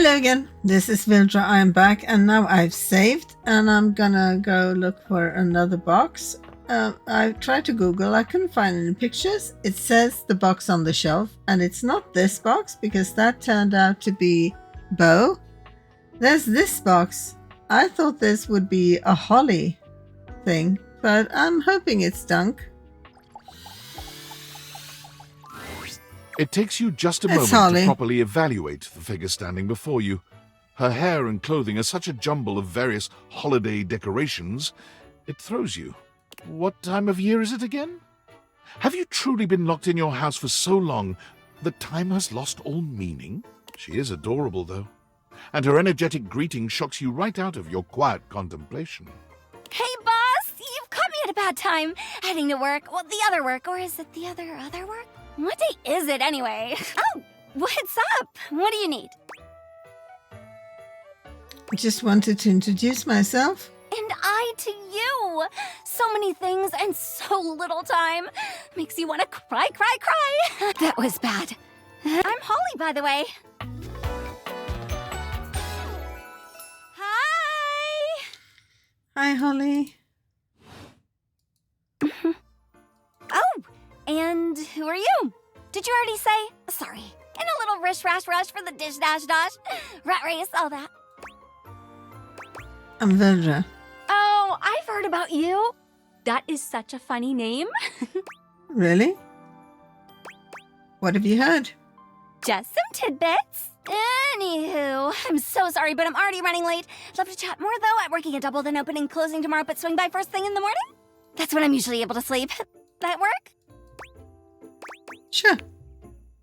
Hello again, this is Vildra. I am back and now I've saved and I'm gonna go look for another box. I tried to Google, I couldn't find any pictures. It says the box on the shelf and it's not this box because that turned out to be Bo. There's this box. I thought this would be a Holly thing, but I'm hoping it's Dunk. It takes you just a It's moment Holly. to properly evaluate the figure standing before you. Her hair and clothing are such a jumble of various holiday decorations, it throws you. What time of year is it again? Have you truly been locked in your house for so long that time has lost all meaning? She is adorable, though, and her energetic greeting shocks you right out of your quiet contemplation. Hey, boss! You've caught me at a bad time. Heading to work. Well, the other work. Or is it the other work? What day is it, anyway? Oh, what's up? What do you need? I just wanted to introduce myself. And I to you. So many things and so little time. Makes you want to cry. That was bad. I'm Holly, by the way. Hi! Hi, Holly. Oh, and who are you? Did you already say? Sorry. And a little rush for the dish dash. Rat race, all that. I'm Vildra. Oh, I've heard about you. That is such a funny name. Really? What have you heard? Just some tidbits. Anywho, I'm so sorry, but I'm already running late. Love to chat more, though. I'm working a double, then opening, closing tomorrow, but swing by first thing in the morning. That's when I'm usually able to sleep. That work? Sure.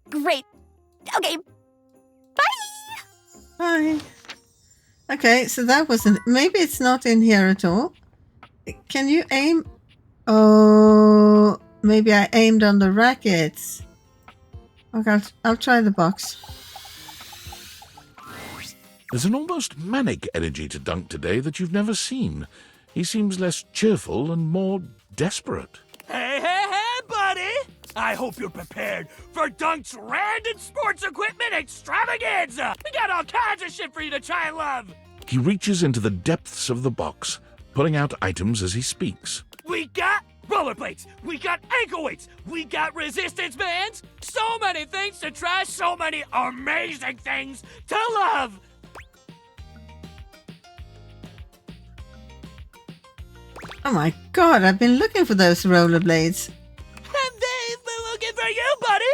Great. Okay. Bye! Hi. Okay, so that wasn't... Maybe it's not in here at all. Can you aim? Oh, maybe I aimed on the rackets. Okay, I'll try the box. There's an almost manic energy to Dunk today that you've never seen. He seems less cheerful and more desperate. Hey, buddy! I hope you're prepared for Dunk's random sports equipment extravaganza! We got all kinds of shit for you to try and love! He reaches into the depths of the box, pulling out items as he speaks. We got rollerblades, we got ankle weights, we got resistance bands! So many things to try, so many amazing things to love! Oh my god, I've been looking for those rollerblades. And they've been looking for you, buddy!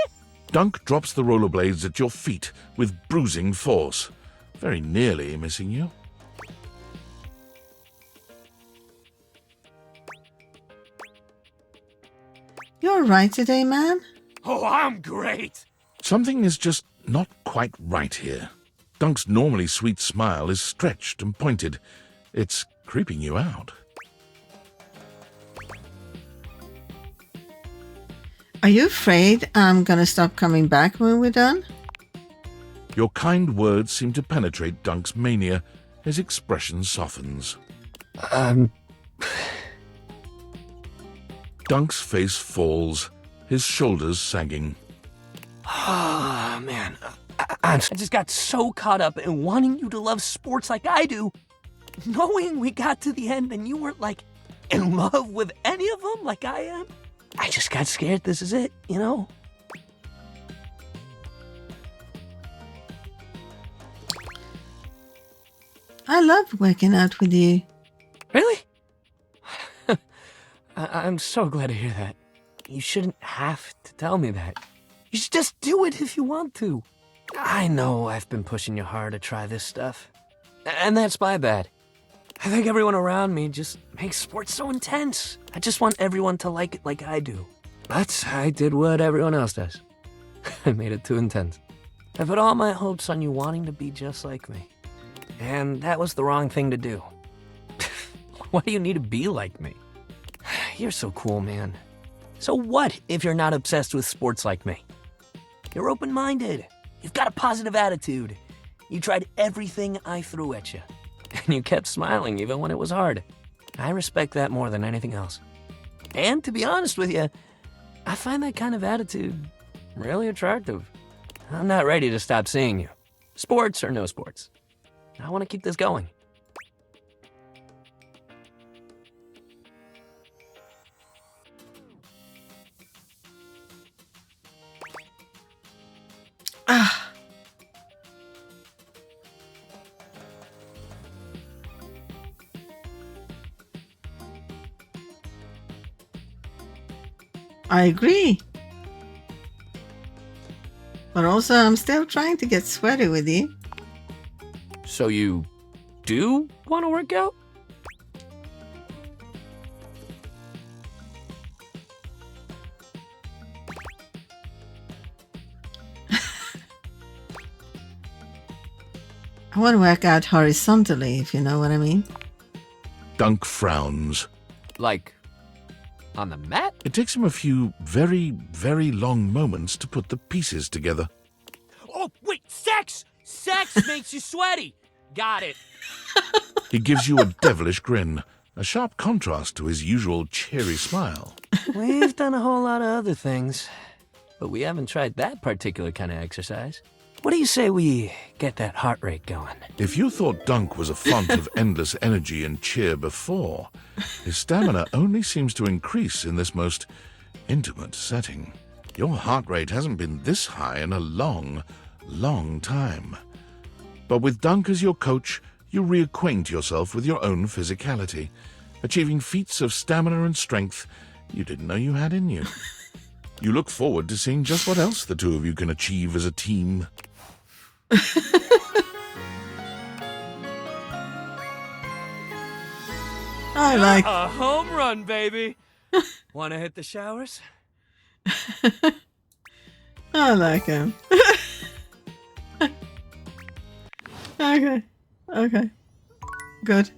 Dunk drops the rollerblades at your feet with bruising force, very nearly missing you. You alright today, man? Oh, I'm great! Something is just not quite right here. Dunk's normally sweet smile is stretched and pointed. It's creeping you out. Are you afraid I'm gonna stop coming back when we're done? Your kind words seem to penetrate Dunk's mania. His expression softens. Dunk's face falls, his shoulders sagging. Oh, man. I just got so caught up in wanting you to love sports like I do. Knowing we got to the end and you weren't, like, in love with any of them like I am. I just got scared this is it, you know? I love working out with you. Really? I'm so glad to hear that. You shouldn't have to tell me that. You should just do it if you want to. I know I've been pushing you hard to try this stuff. And that's my bad. I think everyone around me just makes sports so intense. I just want everyone to like it like I do. But I did what everyone else does. I made it too intense. I put all my hopes on you wanting to be just like me. And that was the wrong thing to do. Why do you need to be like me? You're so cool, man. So what if you're not obsessed with sports like me? You're open-minded. You've got a positive attitude. You tried everything I threw at you. And you kept smiling even when it was hard. I respect that more than anything else. And to be honest with you, I find that kind of attitude really attractive. I'm not ready to stop seeing you. Sports or no sports. I want to keep this going. Ah. I agree. But also, I'm still trying to get sweaty with you. So you do want to work out? I want to work out horizontally, if you know what I mean. Dunk frowns. Like, on the mat? It takes him a few very, very long moments to put the pieces together. Oh, wait, sex! Sex makes you sweaty! Got it. He gives you a devilish grin, a sharp contrast to his usual cheery smile. We've done a whole lot of other things, but we haven't tried that particular kind of exercise. What do you say we get that heart rate going? If you thought Dunk was a font of endless energy and cheer before, his stamina only seems to increase in this most intimate setting. Your heart rate hasn't been this high in a long, long time. But with Dunk as your coach, you reacquaint yourself with your own physicality, achieving feats of stamina and strength you didn't know you had in you. You look forward to seeing just what else the two of you can achieve as a team. I like... A home run, baby. Want to hit the showers? I like him. Okay. Okay. Good.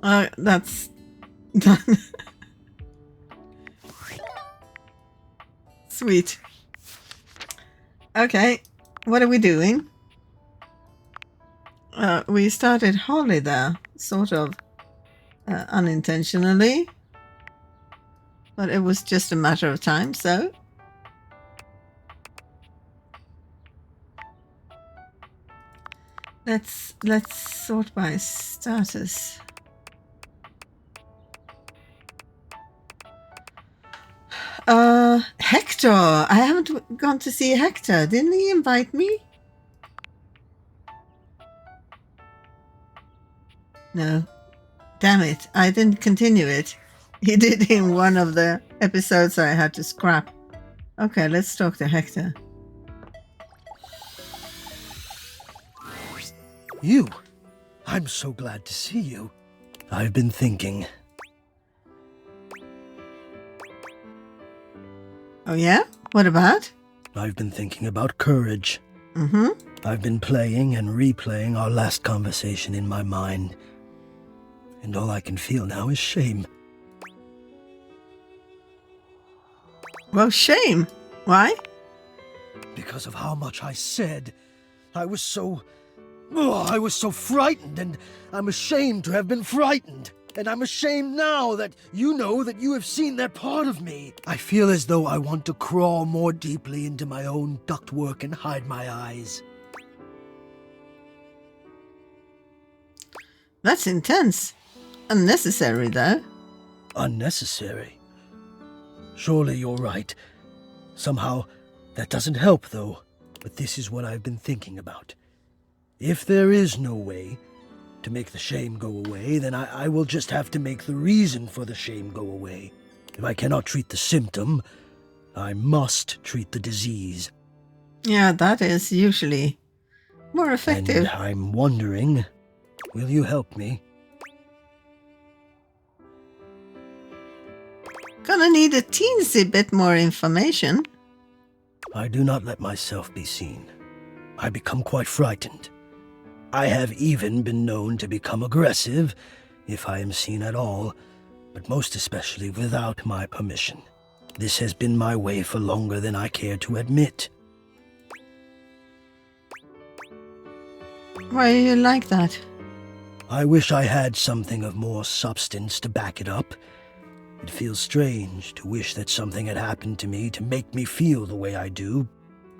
That's done. Sweet. Okay. What are we doing? We started Holly there, sort of unintentionally. But it was just a matter of time, so... Let's sort by status. Hector! I haven't gone to see Hector. Didn't he invite me? No. Damn it. I didn't continue it. He did in one of the episodes I had to scrap. Okay, let's talk to Hector. You? I'm so glad to see you. I've been thinking. Oh yeah? What about? I've been thinking about courage. Mm-hmm. I've been playing and replaying our last conversation in my mind. And all I can feel now is shame. Well, shame. Why? Because of how much I said. I was so frightened, and I'm ashamed to have been frightened. And I'm ashamed now that you know that you have seen that part of me. I feel as though I want to crawl more deeply into my own ductwork and hide my eyes. That's intense. Unnecessary, though. Unnecessary? Surely you're right. Somehow, that doesn't help, though. But this is what I've been thinking about. If there is no way to make the shame go away, then I will just have to make the reason for the shame go away. If I cannot treat the symptom, I must treat the disease. Yeah, that is usually more effective. And I'm wondering, will you help me? Gonna need a teensy bit more information. I do not let myself be seen. I become quite frightened. I have even been known to become aggressive, if I am seen at all, but most especially without my permission. This has been my way for longer than I care to admit. Why are you like that? I wish I had something of more substance to back it up. It feels strange to wish that something had happened to me to make me feel the way I do,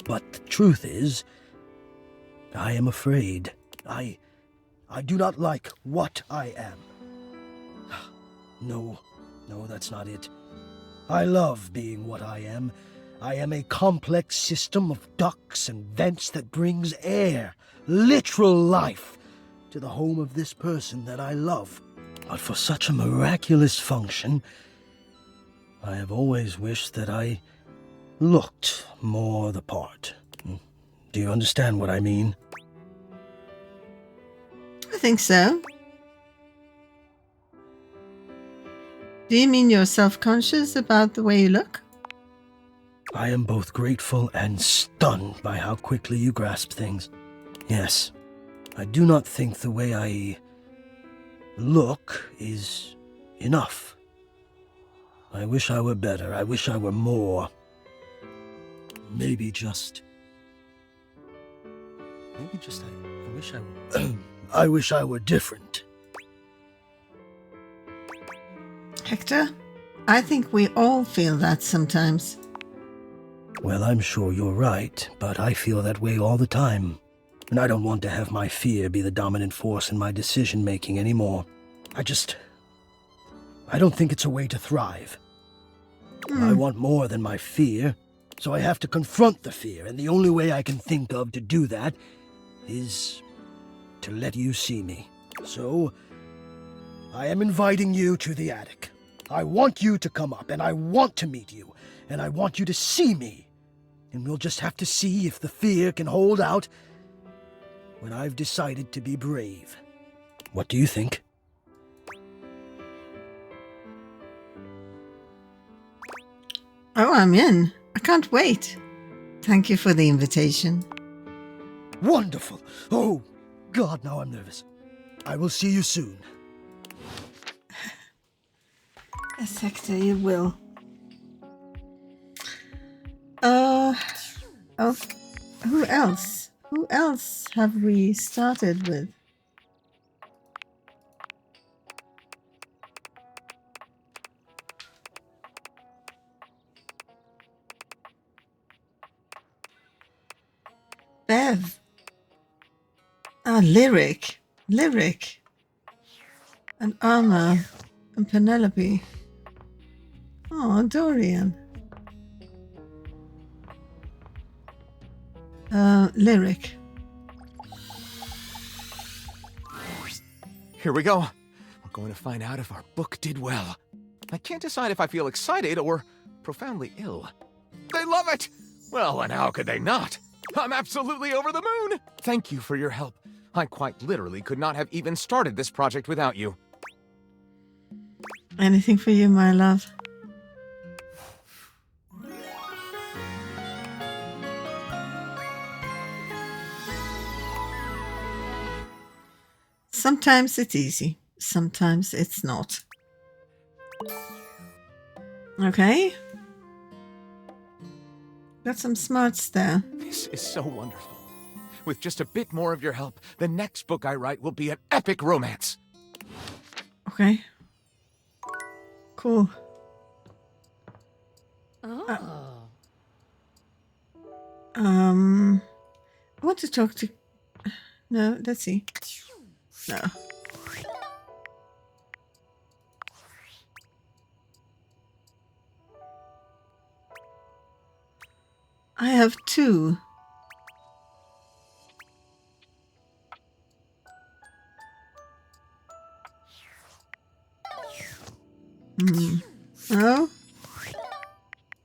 but the truth is, I am afraid. I do not like what I am. No, that's not it. I love being what I am. I am a complex system of ducts and vents that brings air, literal life, to the home of this person that I love. But for such a miraculous function, I have always wished that I looked more the part. Do you understand what I mean? I think so. Do you mean you're self-conscious about the way you look? I am both grateful and stunned by how quickly you grasp things. Yes, I do not think the way I look is enough. I wish I were better. I wish I were more. Maybe just I wish I were I wish I were different. Hector, I think we all feel that sometimes. Well, I'm sure you're right, but I feel that way all the time. And I don't want to have my fear be the dominant force in my decision-making anymore. I don't think it's a way to thrive. I want more than my fear, so I have to confront the fear, and the only way I can think of to do that is to let you see me. So, I am inviting you to the attic. I want you to come up, and I want to meet you, and I want you to see me. And we'll just have to see if the fear can hold out when I've decided to be brave. What do you think? Oh, I'm in. I can't wait. Thank you for the invitation. Wonderful! Oh, God, now I'm nervous. I will see you soon. Yes, Hector, you will. Oh, who else? Who else have we started with? Bev. Lyric. And Arma. And Penelope. Oh, Dorian. Lyric. Here we go. We're going to find out if our book did well. I can't decide if I feel excited or profoundly ill. They love it! Well, and how could they not? I'm absolutely over the moon! Thank you for your help. I quite literally could not have even started this project without you. Anything for you, my love. Sometimes it's easy, sometimes it's not. Okay. Got some smarts there. This is so wonderful. With just a bit more of your help, the next book I write will be an epic romance. Okay. Cool. Oh. I want to talk to... No, let's see. No. I have two. No?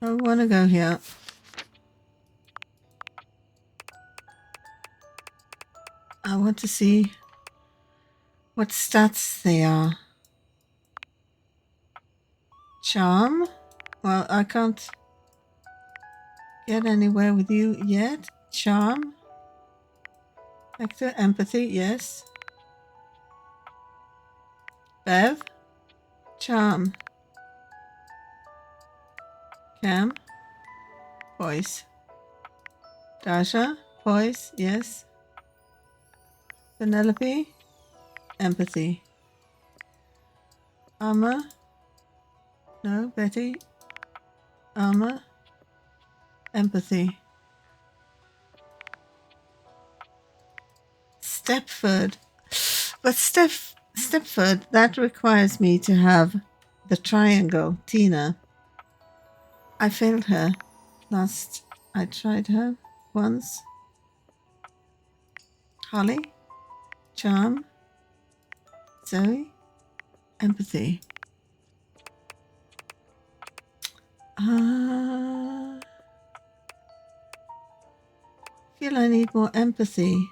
I want to go here. I want to see what stats they are. Charm? Well, I can't get anywhere with you yet. Charm? Hector, empathy, yes. Bev? Charm. Cam? Voice. Dasha? Voice, yes. Penelope? Empathy. Armor? No, Betty? Armor? Empathy. Stepford. But Stepford, that requires me to have the triangle, Tina. I failed her last. I tried her once. Holly, charm, Zoe, empathy. Feel I need more empathy.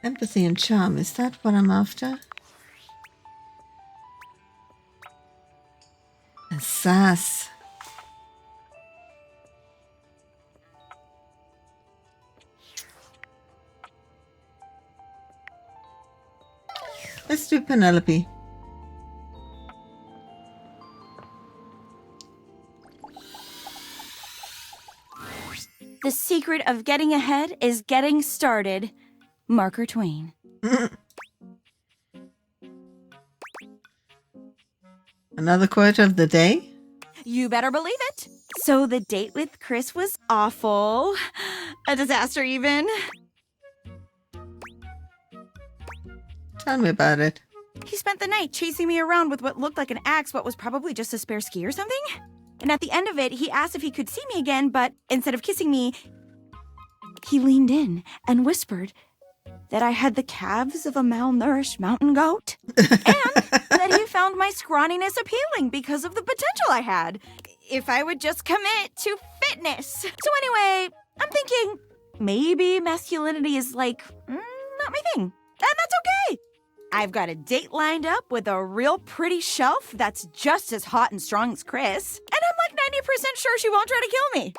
Empathy and charm, is that what I'm after? And sass. Let's do Penelope. The secret of getting ahead is getting started. Marker Twain. Another quote of the day? You better believe it. So the date with Chris was awful. A disaster even. Tell me about it. He spent the night chasing me around with what looked like an axe, but was probably just a spare ski or something. And at the end of it, he asked if he could see me again, but instead of kissing me, he leaned in and whispered that I had the calves of a malnourished mountain goat, and that he found my scrawniness appealing because of the potential I had, if I would just commit to fitness. So anyway, I'm thinking maybe masculinity is like, not my thing, and that's okay. I've got a date lined up with a real pretty shelf that's just as hot and strong as Chris, and I'm like 90% sure she won't try to kill me.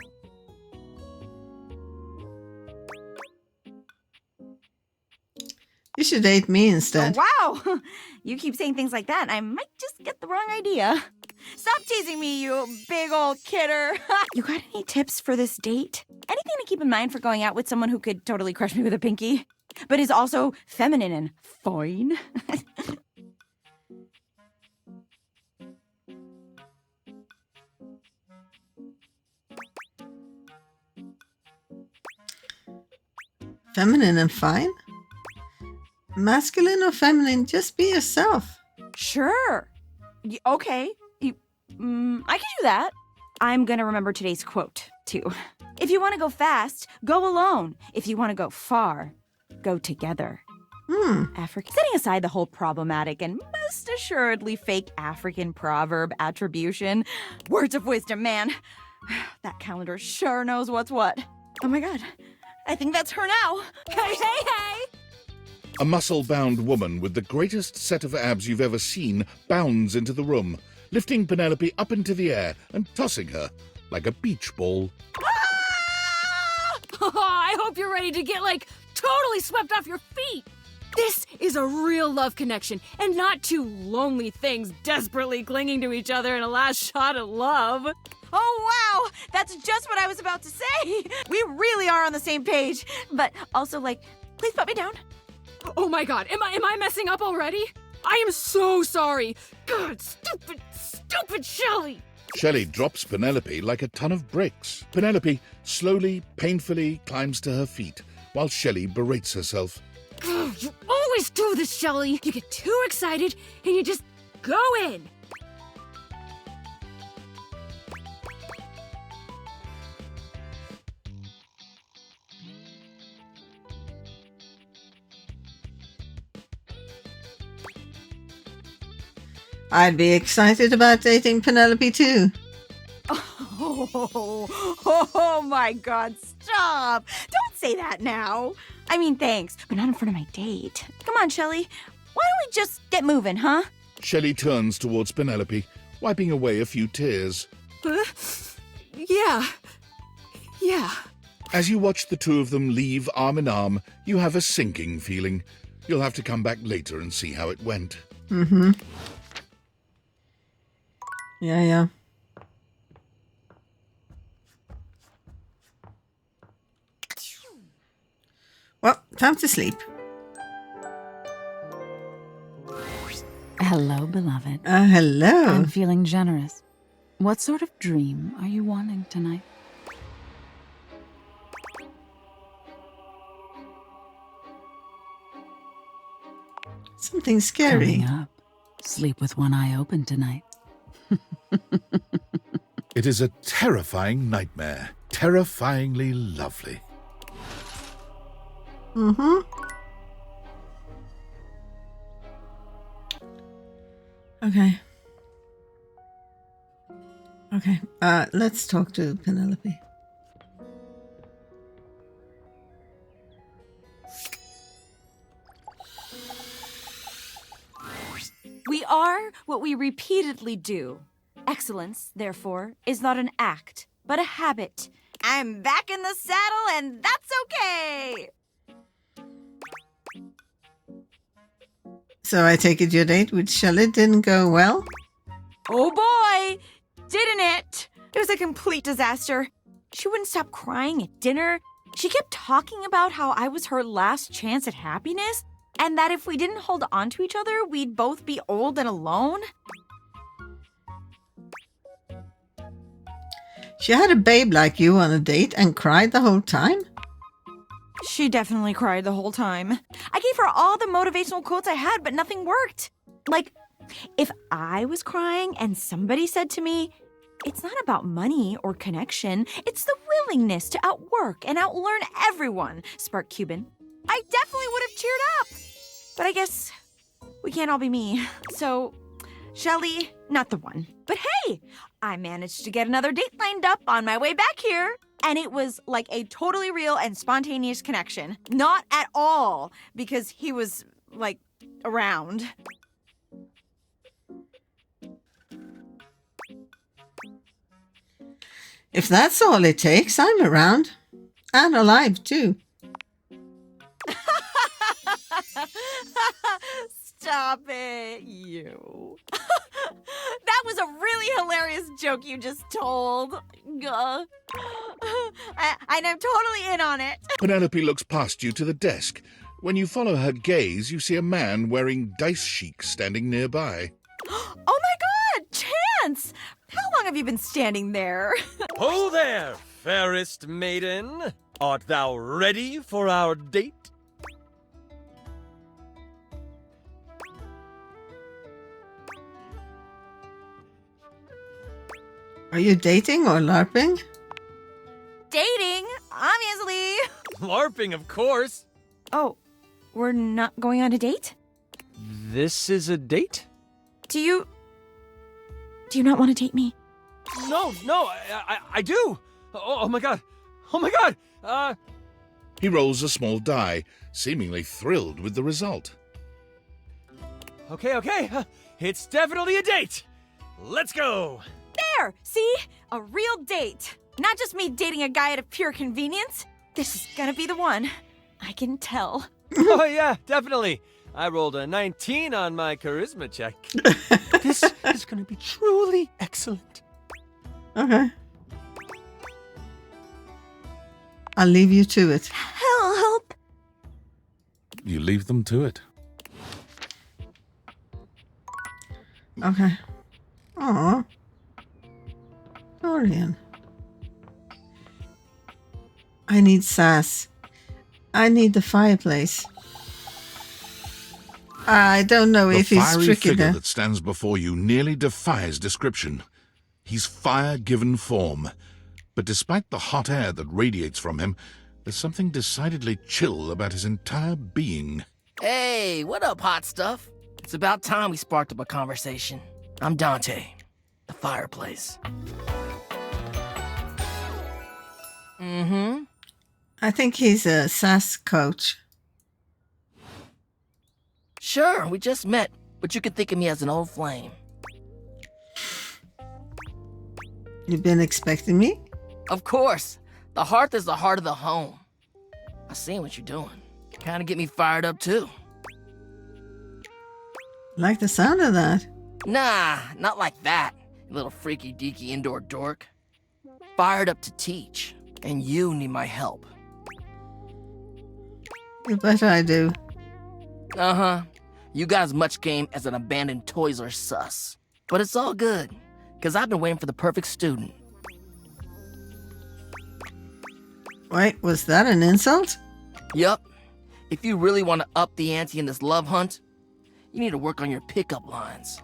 You should date me instead. Oh, wow! You keep saying things like that, I might just get the wrong idea. Stop teasing me, you big old kidder. You got any tips for this date? Anything to keep in mind for going out with someone who could totally crush me with a pinky, but is also feminine and fine? Feminine and fine? Masculine or feminine, just be yourself. Sure. Okay. I can do that. I'm gonna remember today's quote, too. If you want to go fast, go alone. If you want to go far, go together. Setting aside the whole problematic and most assuredly fake African proverb attribution, words of wisdom, man. That calendar sure knows what's what. Oh my god. I think that's her now. Hey, hey, hey! A muscle-bound woman with the greatest set of abs you've ever seen bounds into the room, lifting Penelope up into the air and tossing her like a beach ball. I hope you're ready to get, totally swept off your feet. This is a real love connection, and not two lonely things desperately clinging to each other in a last shot at love. Oh, wow! That's just what I was about to say! We really are on the same page. But also, please put me down. Oh my god, am I messing up already? I am so sorry. God, stupid Shelley! Shelley drops Penelope like a ton of bricks. Penelope slowly, painfully climbs to her feet, while Shelley berates herself. You always do this, Shelley. You get too excited, and you just go in. I'd be excited about dating Penelope too. Oh my god, stop! Don't say that now. I mean, thanks, but not in front of my date. Come on, Shelley. Why don't we just get moving, huh? Shelley turns towards Penelope, wiping away a few tears. Yeah. As you watch the two of them leave arm in arm, you have a sinking feeling. You'll have to come back later and see how it went. Yeah. Well, time to sleep. Hello, beloved. Hello. I'm feeling generous. What sort of dream are you wanting tonight? Something scary. Coming up. Sleep with one eye open tonight. It is a terrifying nightmare. Terrifyingly lovely. Mm-hmm. Okay. Okay. Let's talk to Penelope. We are what we repeatedly do. Excellence, therefore, is not an act, but a habit. I'm back in the saddle, and that's okay. So I take it your date with Shelley didn't go well? Oh boy, didn't it? It was a complete disaster. She wouldn't stop crying at dinner. She kept talking about how I was her last chance at happiness, and that if we didn't hold on to each other, we'd both be old and alone. She had a babe like you on a date and cried the whole time? She definitely cried the whole time. I gave her all the motivational quotes I had, but nothing worked. Like, if I was crying and somebody said to me, "It's not about money or connection, it's the willingness to outwork and outlearn everyone," Spark Cuban, I definitely would have cheered up. But I guess we can't all be me. So, Shelley, not the one. But hey, I managed to get another date lined up on my way back here. And it was like a totally real and spontaneous connection. Not at all, because he was, like, around. If that's all it takes, I'm around. And alive, too. Stop it, you. That was a really hilarious joke you just told. And I'm totally in on it. Penelope looks past you to the desk. When you follow her gaze, you see a man wearing dice chic standing nearby. Oh my god, Chance! How long have you been standing there? Ho there, fairest maiden. Art thou ready for our date? Are you dating or LARPing? Dating, obviously. LARPing, of course. Oh, we're not going on a date? This is a date? Do you not want to date me? No, I do. Oh my god. Oh my god. He rolls a small die, seemingly thrilled with the result. Okay. It's definitely a date. Let's go. There! See? A real date. Not just me dating a guy out of pure convenience. This is gonna be the one. I can tell. Oh yeah, definitely. I rolled a 19 on my charisma check. This is gonna be truly excellent. Okay. I'll leave you to it. Help! You leave them to it. Okay. Aw. Dorian. I need sass. I need the fireplace. I don't know The if he's fiery tricky figure there. that stands before you nearly defies description. He's fire given form, but despite the hot air that radiates from him, there's something decidedly chill about his entire being. Hey, what up, hot stuff? It's about time we sparked up a conversation. I'm Dante, the fireplace. Mm-hmm. I think he's a sass coach. Sure, we just met, but you could think of me as an old flame. You've been expecting me? Of course. The hearth is the heart of the home. I seen what you're doing. Kinda get me fired up, too. Like the sound of that. Nah, not like that, you little freaky-deaky indoor dork. Fired up to teach, and you need my help. You bet I do. Uh-huh. You got as much game as an abandoned Toys R Us. But it's all good, because I've been waiting for the perfect student. Wait, was that an insult? Yup. If you really want to up the ante in this love hunt, You need to work on your pickup lines.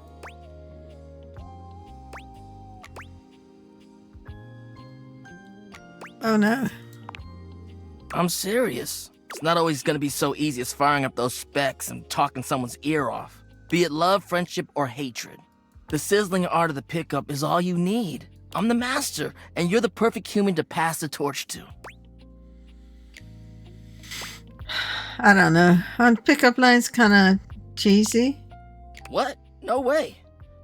Oh no. I'm serious. It's not always gonna be so easy as firing up those specs and talking someone's ear off. Be it love, friendship, or hatred. The sizzling art of the pickup is all you need. I'm the master, and you're the perfect human to pass the torch to. I don't know. Aren't pickup lines kind of cheesy? What? No way.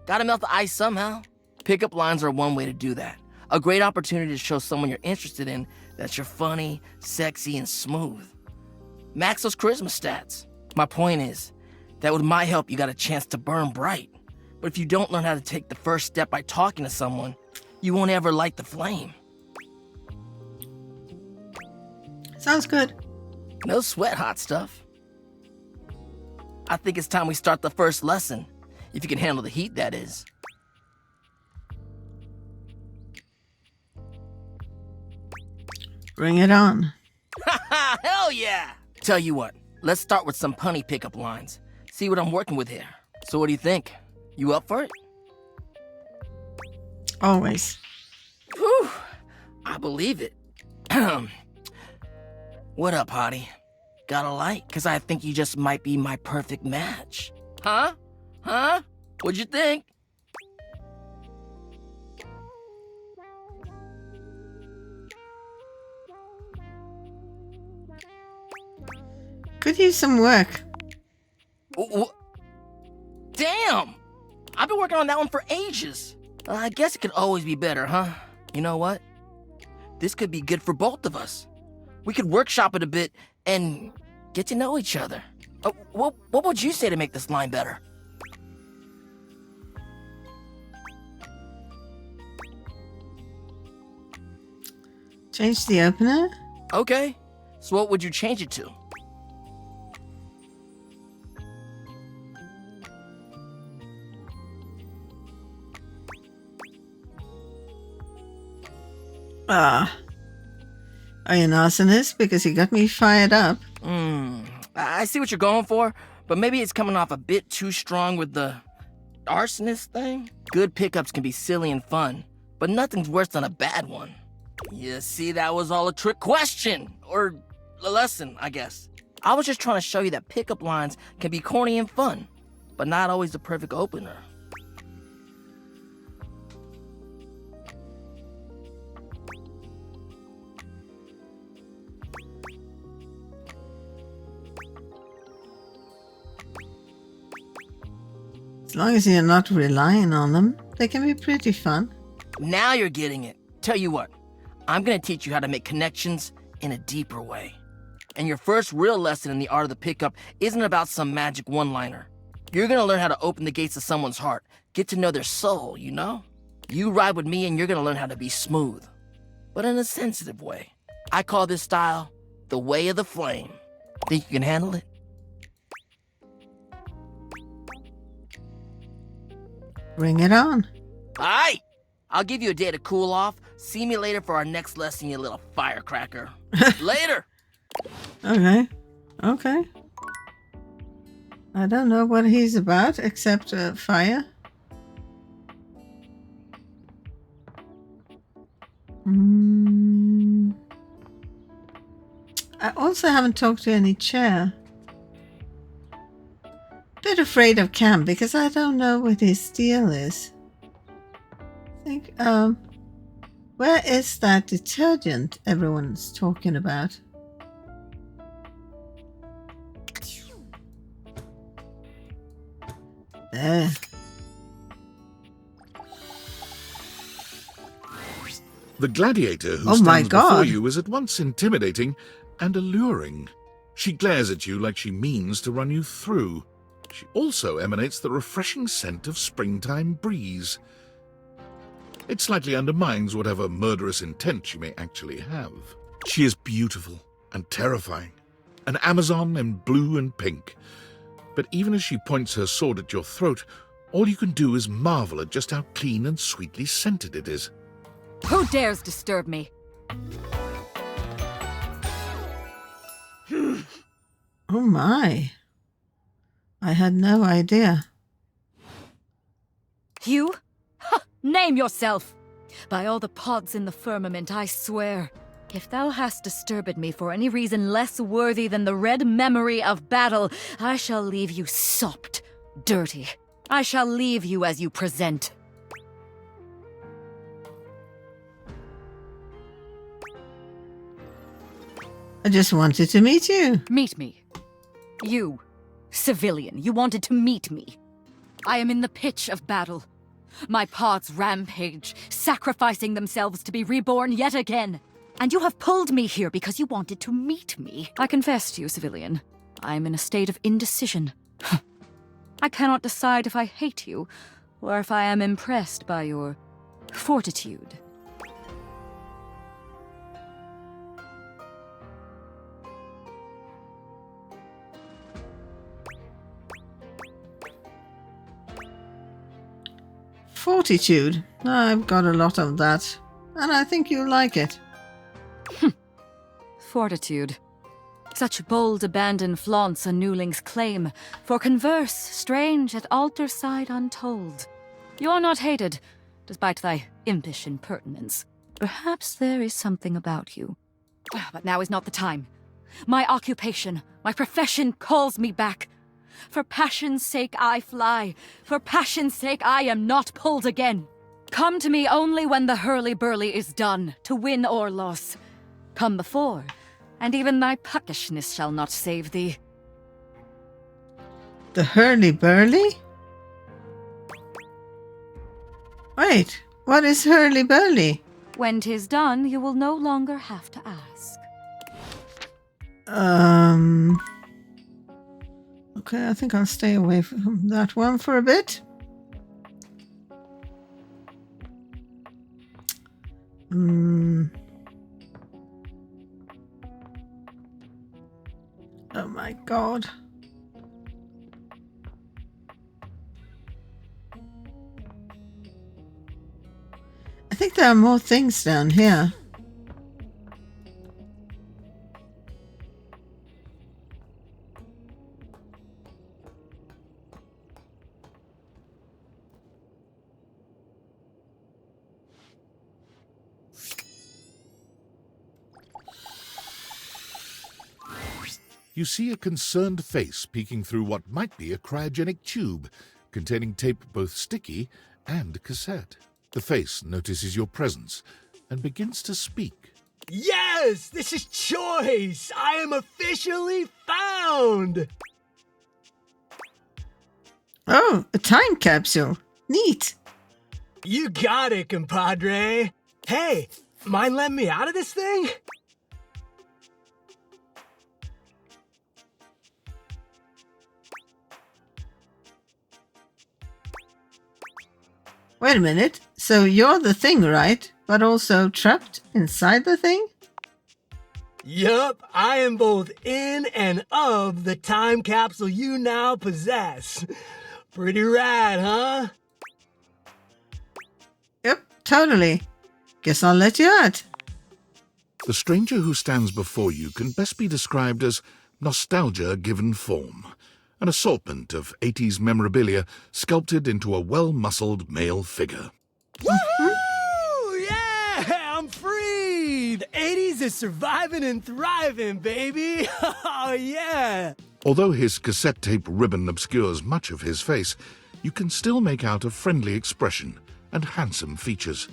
Gotta melt the ice somehow. Pickup lines are one way to do that. A great opportunity to show someone you're interested in that you're funny, sexy, and smooth. Max those charisma stats. My point is that with my help, you got a chance to burn bright. But if you don't learn how to take the first step by talking to someone, you won't ever light the flame. Sounds good. No sweat, hot stuff. I think it's time we start the first lesson. If you can handle the heat, that is. Bring it on. Hell yeah! Tell you what, let's start with some punny pickup lines. See what I'm working with here. So what do you think? You up for it? Always. Whew, I believe it. What up, hottie? Got a light? Cause I think you just might be my perfect match. Huh? Huh? What'd you think? Could use some work. Damn! I've been working on that one for ages. I guess it could always be better, huh? You know what? This could be good for both of us. We could workshop it a bit and get to know each other. What would you say to make this line better? Change the opener? Okay. So what would you change it to? Are you an arsonist? Because you got me fired up. I see what you're going for, but maybe it's coming off a bit too strong with the arsonist thing. Good pickups can be silly and fun, but nothing's worse than a bad one. You see, that was all a trick question, or a lesson, I guess. I was just trying to show you that pickup lines can be corny and fun, but not always the perfect opener. As long as you're not relying on them, they can be pretty fun. Now you're getting it. Tell you what, I'm gonna teach you how to make connections in a deeper way. And your first real lesson in the art of the pickup isn't about some magic one-liner. You're gonna learn how to open the gates of someone's heart, get to know their soul, you know? You ride with me and you're gonna learn how to be smooth, but in a sensitive way. I call this style the way of the flame. Think you can handle it? Bring it on. Aight! I'll give you a day to cool off. See me later for our next lesson, you little firecracker. Later! Okay. I don't know what he's about except fire. I also haven't talked to any chair. Bit afraid of Cam because I don't know what his deal is. I think, where is that detergent everyone's talking about? There. The gladiator who Oh my stands before God. you is at once intimidating and alluring. She glares at you like she means to run you through. She also emanates the refreshing scent of springtime breeze. It slightly undermines whatever murderous intent she may actually have. She is beautiful and terrifying, an Amazon in blue and pink. But even as she points her sword at your throat, all you can do is marvel at just how clean and sweetly scented it is. Who dares disturb me? Oh my. I had no idea. You? Ha! Name yourself! By all the pods in the firmament, I swear. If thou hast disturbed me for any reason less worthy than the red memory of battle, I shall leave you sopped, dirty. I shall leave you as you present. I just wanted to meet you. Meet me. You, civilian, you wanted to meet me. I am in the pitch of battle. My pods rampage, sacrificing themselves to be reborn yet again. And you have pulled me here because you wanted to meet me. I confess to you, civilian, I am in a state of indecision. I cannot decide if I hate you, or if I am impressed by your fortitude. Fortitude. I've got a lot of that. And I think you'll like it. Fortitude. Such bold abandon flaunts a newling's claim, for converse, strange at altar side untold. You are not hated, despite thy impish impertinence. Perhaps there is something about you. But now is not the time. My occupation, my profession calls me back. For passion's sake I fly. For passion's sake I am not pulled again. Come to me only when the hurly-burly is done, to win or loss. Come before, and even thy puckishness shall not save thee. The hurly-burly? Wait, what is hurly-burly? When 'tis done, you will no longer have to ask. Okay, I think I'll stay away from that one for a bit. Oh my god. I think there are more things down here. You see a concerned face peeking through what might be a cryogenic tube containing tape both sticky and cassette. The face notices your presence and begins to speak. Yes! This is Choice! I am officially found! Oh, a time capsule. Neat. You got it, compadre. Hey, mind letting me out of this thing? Wait a minute. So you're the thing, right? But also trapped inside the thing? Yup, I am both in and of the time capsule you now possess. Pretty rad, huh? Yep, totally. Guess I'll let you out. The stranger who stands before you can best be described as nostalgia given form, an assortment of 80s memorabilia sculpted into a well-muscled male figure. Woohoo! Yeah, I'm free! The 80s is surviving and thriving, baby! Oh, yeah! Although his cassette tape ribbon obscures much of his face, you can still make out a friendly expression and handsome features.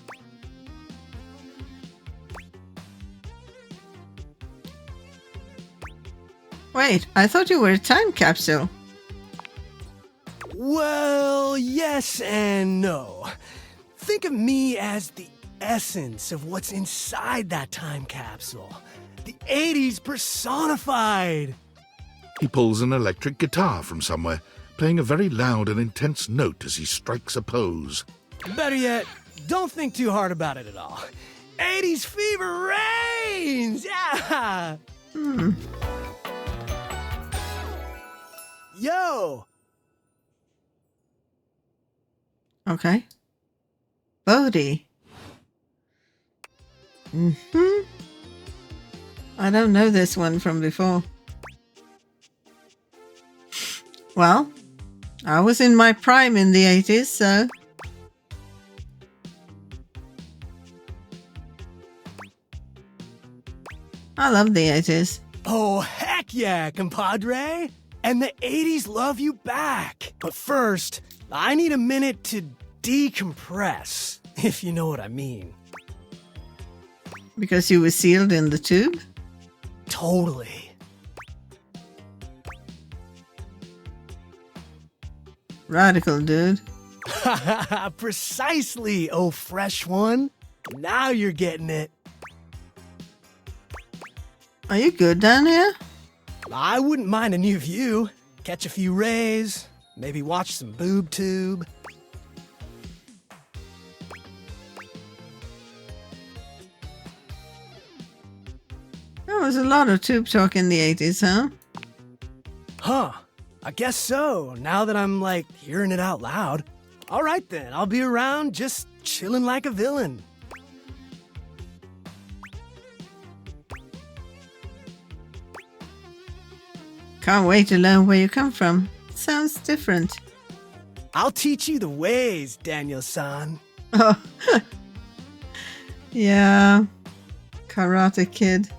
Wait, I thought you were a time capsule. Well, yes and no. Think of me as the essence of what's inside that time capsule. The 80s personified. He pulls an electric guitar from somewhere, playing a very loud and intense note as he strikes a pose. Better yet, don't think too hard about it at all. 80s fever reigns! Yeah! Yo! Okay. Bodhi. I don't know this one from before. Well, I was in my prime in the 80s, so... I love the 80s. Oh, heck yeah, compadre! And the 80s love you back. But first, I need a minute to decompress, if you know what I mean. Because you were sealed in the tube? Totally. Radical, dude. Precisely, oh fresh one. Now you're getting it. Are you good down here? I wouldn't mind a new view. Catch a few rays, maybe watch some boob tube. There was a lot of tube talk in the 80s, huh? Huh. I guess so, now that I'm, like, hearing it out loud. All right then, I'll be around just chilling like a villain. Can't wait to learn where you come from. Sounds different. I'll teach you the ways, Daniel-san. Oh, yeah. Karate Kid.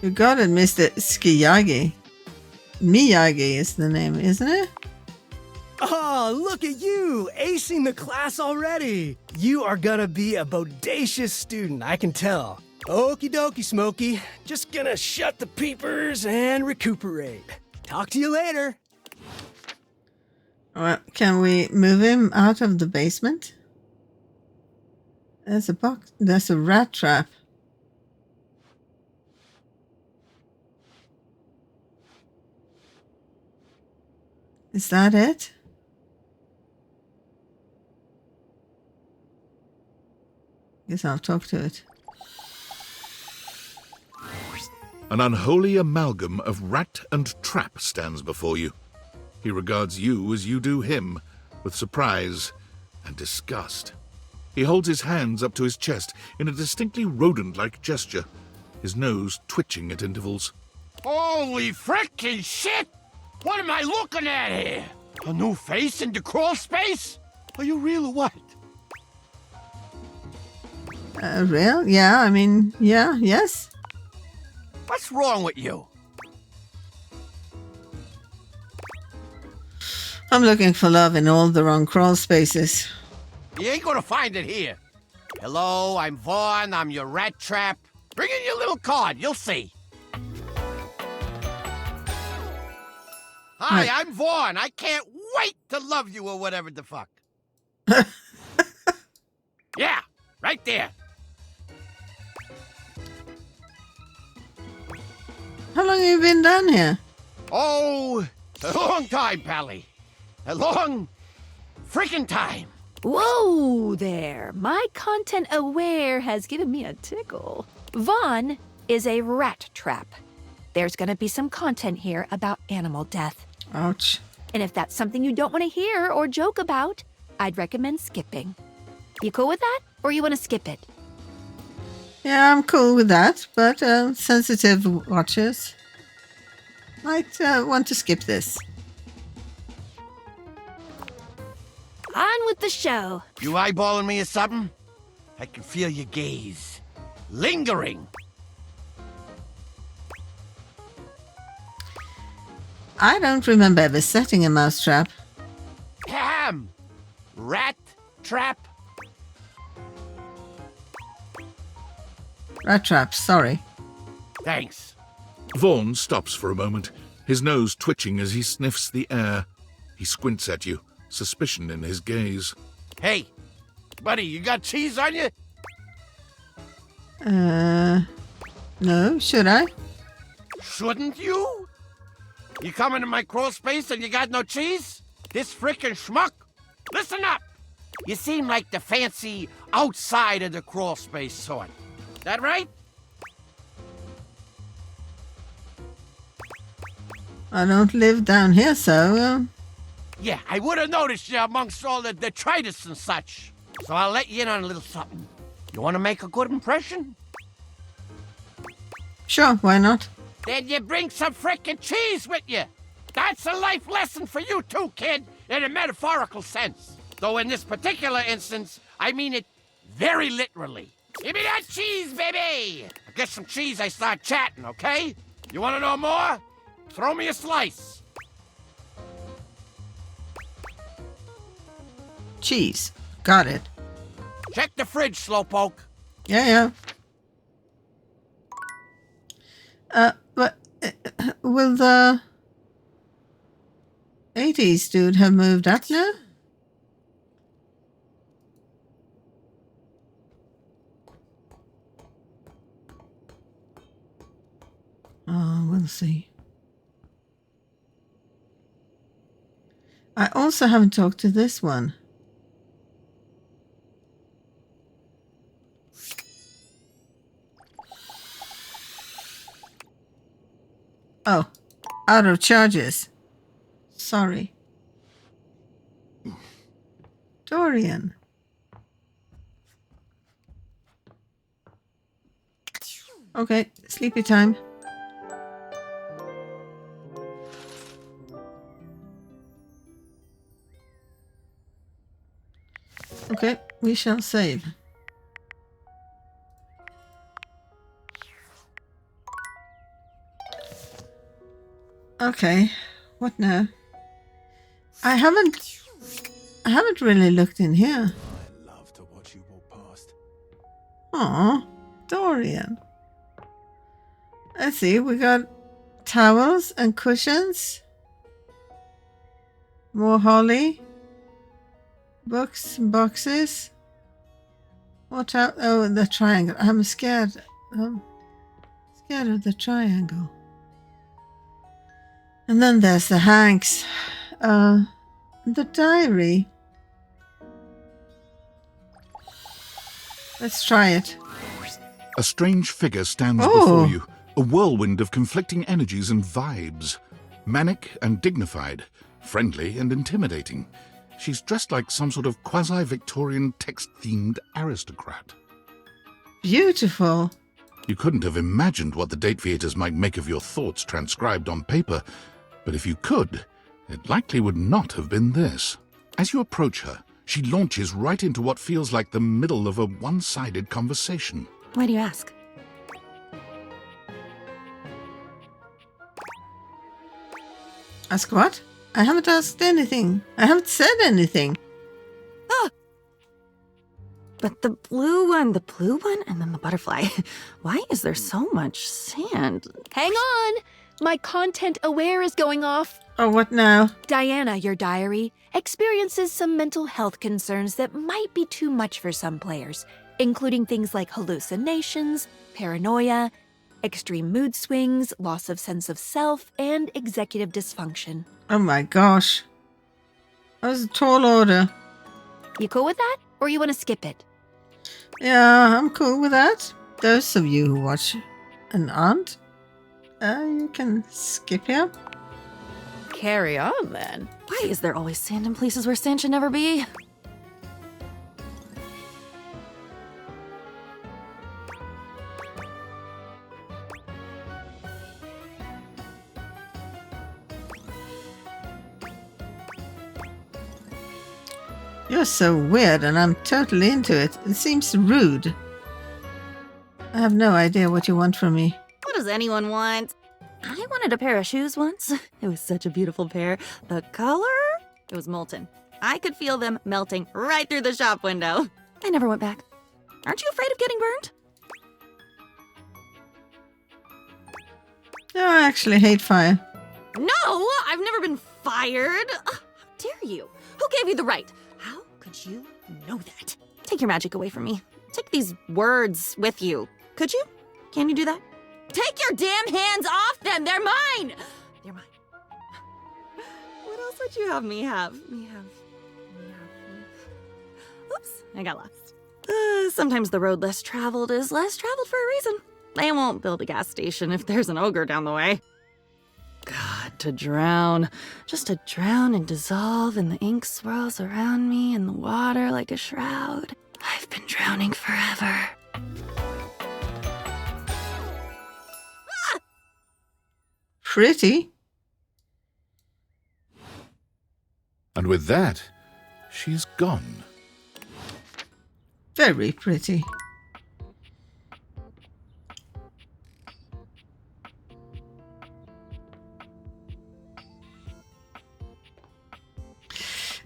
You got it, Mr. Skiyagi. Miyagi is the name, isn't it? Oh, look at you, acing the class already. You are gonna be a bodacious student, I can tell. Okie dokie, Smokey. Just gonna shut the peepers and recuperate. Talk to you later. Well, can we move him out of the basement? There's a box. There's a rat trap. Is that it? Guess I'll talk to it. An unholy amalgam of rat and trap stands before you. He regards you as you do him, with surprise and disgust. He holds his hands up to his chest in a distinctly rodent-like gesture, his nose twitching at intervals. Holy frickin' shit! What am I looking at here? A new face in the crawl space? Are you real or what? Real? Yeah, I mean, yeah, yes. What's wrong with you? I'm looking for love in all the wrong crawl spaces. You ain't gonna find it here. Hello, I'm Vaughn, I'm your rat trap. Bring in your little card, you'll see. Hi, I'm Vaughn. I can't wait to love you or whatever the fuck. Yeah, right there. How long have you been down here? Oh, a long time, Pally. A long freaking time. Whoa there. My content aware has given me a tickle. Vaughn is a rat trap. There's gonna be some content here about animal death. Ouch. And if that's something you don't want to hear or joke about, I'd recommend skipping. You cool with that? Or you want to skip it? Yeah, I'm cool with that, but sensitive watchers might want to skip this. On with the show. You eyeballing me or something? I can feel your gaze. Lingering. I don't remember ever setting a mousetrap. Ham! Rat trap? Rat trap, sorry. Thanks. Vaughn stops for a moment, his nose twitching as he sniffs the air. He squints at you, suspicion in his gaze. Hey, buddy, you got cheese on you? No, should I? Shouldn't you? You come into my crawl space and you got no cheese? This frickin' schmuck? Listen up! You seem like the fancy outside of the crawl space sort. That right? I don't live down here, so... Yeah, I would have noticed you amongst all the detritus and such. So I'll let you in on a little something. You want to make a good impression? Sure, why not? Then you bring some frickin' cheese with you. That's a life lesson for you too, kid, in a metaphorical sense. Though in this particular instance, I mean it very literally. Give me that cheese, baby! I get some cheese, I start chatting, okay? You want to know more? Throw me a slice. Cheese. Got it. Check the fridge, Slowpoke. Yeah. But will the 80s dude have moved up now? Oh, we'll see. I also haven't talked to this one. Oh, out of charges. Sorry. Dorian. Okay, sleepy time. Okay, we shall save. Okay, what now? I haven't really looked in here. I love to watch you walk past. Aw, Dorian. Let's see, we got towels and cushions. More holly. Books and boxes. What out? Oh, the triangle. I'm scared. I'm scared of the triangle. And then there's the Hanks. The diary. Let's try it. A strange figure stands Oh. before you, a whirlwind of conflicting energies and vibes. Manic and dignified, friendly and intimidating. She's dressed like some sort of quasi-Victorian text-themed aristocrat. Beautiful. You couldn't have imagined what the date theaters might make of your thoughts transcribed on paper, but if you could, it likely would not have been this. As you approach her, she launches right into what feels like the middle of a one-sided conversation. Why do you ask? Ask what? I haven't asked anything. I haven't said anything. But the blue one, and then the butterfly. Why is there so much sand? Hang on! My content aware is going off. Oh, what now? Diana, your diary, experiences some mental health concerns that might be too much for some players, including things like hallucinations, paranoia, extreme mood swings, loss of sense of self, and executive dysfunction. Oh my gosh. That was a tall order. You cool with that? Or you want to skip it? Yeah, I'm cool with that. Those of you who watch an aunt, you can skip here. Carry on, then. Why is there always sand in places where sand should never be? You're so weird and I'm totally into it. It seems rude. I have no idea what you want from me. What does anyone want? I wanted a pair of shoes once. It was such a beautiful pair. The color? It was molten. I could feel them melting right through the shop window. I never went back. Aren't you afraid of getting burned? No, I actually hate fire. No, I've never been fired. How dare you? Who gave you the right? How could you know that? Take your magic away from me. Take these words with you. Could you? Can you do that? Take your damn hands off them! They're mine! They're mine. What else would you have me have? Oops, I got lost. Sometimes the road less traveled is less traveled for a reason. They won't build a gas station if there's an ogre down the way. God, to drown. Just to drown and dissolve, and the ink swirls around me in the water like a shroud. I've been drowning forever. Pretty. And with that, she's gone. Very pretty.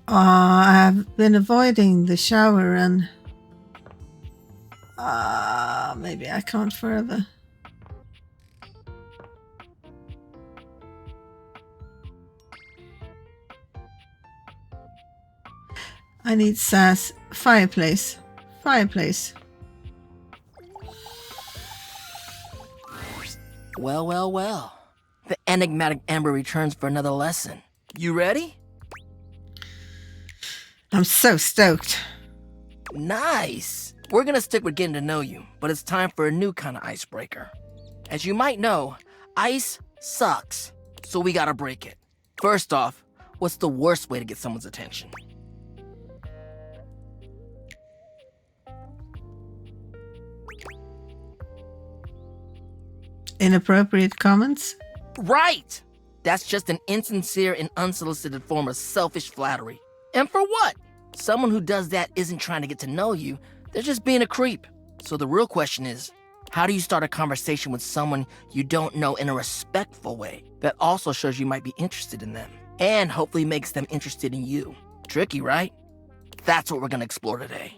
I've been avoiding the shower and maybe I can't forever. I need sass. Fireplace. Fireplace. Well, well, well. The enigmatic Amber returns for another lesson. You ready? I'm so stoked. Nice. We're gonna stick with getting to know you, but it's time for a new kind of icebreaker. As you might know, ice sucks, so we gotta break it. First off, what's the worst way to get someone's attention? Inappropriate comments? Right! That's just an insincere and unsolicited form of selfish flattery. And for what? Someone who does that isn't trying to get to know you, they're just being a creep. So the real question is, how do you start a conversation with someone you don't know in a respectful way that also shows you might be interested in them and hopefully makes them interested in you? Tricky, right? That's what we're gonna explore today.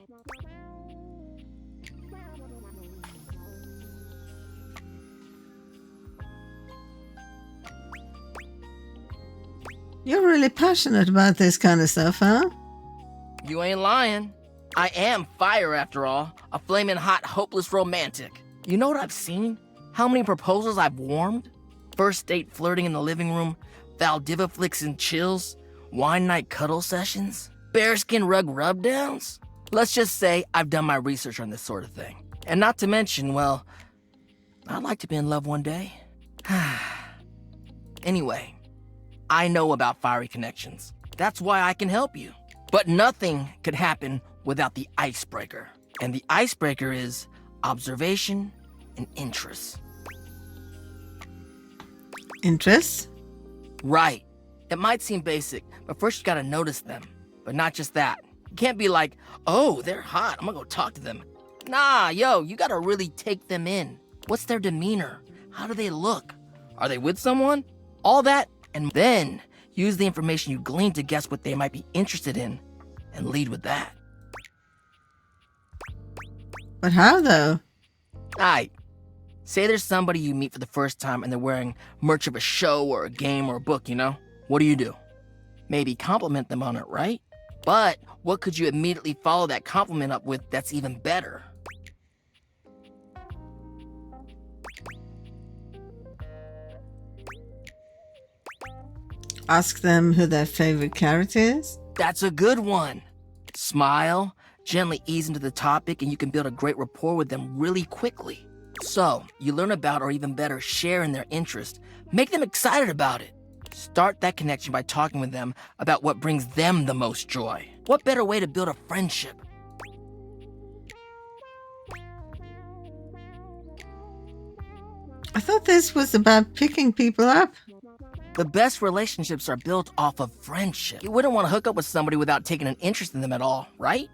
You're really passionate about this kind of stuff, huh? You ain't lying. I am fire, after all. A flaming hot, hopeless romantic. You know what I've seen? How many proposals I've warmed? First date flirting in the living room, Valdiva flicks and chills, wine night cuddle sessions, bearskin rug rubdowns. Let's just say I've done my research on this sort of thing. And not to mention, well, I'd like to be in love one day. Anyway, I know about fiery connections. That's why I can help you. But nothing could happen without the icebreaker. And the icebreaker is observation and interest. Interest? Right. It might seem basic, but first you gotta notice them. But not just that. You can't be like, oh, they're hot, I'm gonna go talk to them. Nah, yo, you gotta really take them in. What's their demeanor? How do they look? Are they with someone? All that, and then use the information you glean to guess what they might be interested in, and lead with that. But how, though? Aight. Say there's somebody you meet for the first time and they're wearing merch of a show or a game or a book, you know? What do? Maybe compliment them on it, right? But what could you immediately follow that compliment up with that's even better? Ask them who their favorite character is? That's a good one. Smile, gently ease into the topic, and you can build a great rapport with them really quickly. So, you learn about, or even better, share in their interest. Make them excited about it. Start that connection by talking with them about what brings them the most joy. What better way to build a friendship? I thought this was about picking people up. The best relationships are built off of friendship. You wouldn't want to hook up with somebody without taking an interest in them at all, right?